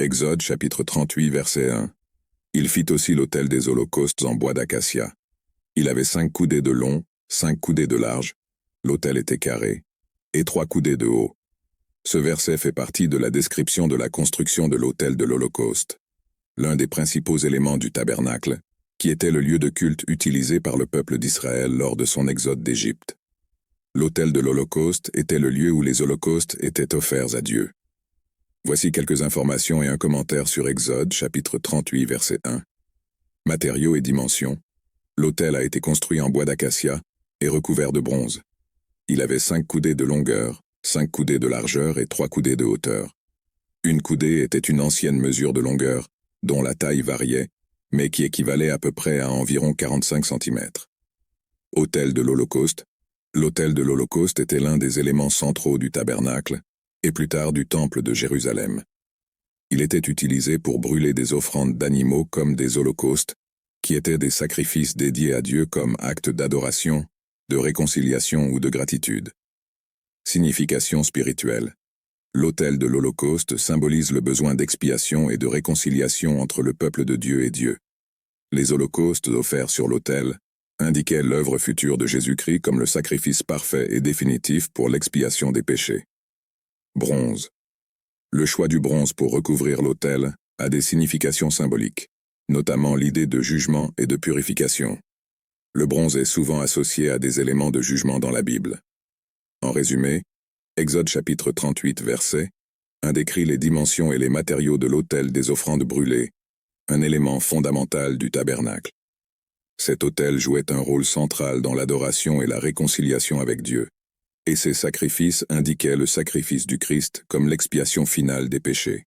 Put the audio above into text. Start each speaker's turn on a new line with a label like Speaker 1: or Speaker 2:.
Speaker 1: Exode chapitre 38 verset 1. Il fit aussi l'autel des holocaustes en bois d'acacia. Il avait 5 coudées de long, 5 coudées de large, l'autel était carré, et 3 coudées de haut. Ce verset fait partie de la description de la construction de l'autel de l'Holocauste, l'un des principaux éléments du tabernacle, qui était le lieu de culte utilisé par le peuple d'Israël lors de son exode d'Égypte. L'autel de l'Holocauste était le lieu où les holocaustes étaient offerts à Dieu. Voici quelques informations et un commentaire sur Exode, chapitre 38, verset 1. Matériaux et dimensions. L'autel a été construit en bois d'acacia et recouvert de bronze. Il avait 5 coudées de longueur, 5 coudées de largeur et 3 coudées de hauteur. Une coudée était une ancienne mesure de longueur, dont la taille variait, mais qui équivalait à peu près à environ 45 cm. Autel de l'Holocauste. L'autel de l'Holocauste était l'un des éléments centraux du tabernacle, et plus tard du temple de Jérusalem. Il était utilisé pour brûler des offrandes d'animaux comme des holocaustes, qui étaient des sacrifices dédiés à Dieu comme acte d'adoration, de réconciliation ou de gratitude. Signification spirituelle. L'autel de l'Holocauste symbolise le besoin d'expiation et de réconciliation entre le peuple de Dieu et Dieu. Les holocaustes offerts sur l'autel indiquaient l'œuvre future de Jésus-Christ comme le sacrifice parfait et définitif pour l'expiation des péchés. Bronze. Le choix du bronze pour recouvrir l'autel a des significations symboliques, notamment l'idée de jugement et de purification. Le bronze est souvent associé à des éléments de jugement dans la Bible. En résumé, Exode chapitre 38 verset 1 décrit les dimensions et les matériaux de l'autel des offrandes brûlées, un élément fondamental du tabernacle. Cet autel jouait un rôle central dans l'adoration et la réconciliation avec Dieu, et ces sacrifices indiquaient le sacrifice du Christ comme l'expiation finale des péchés.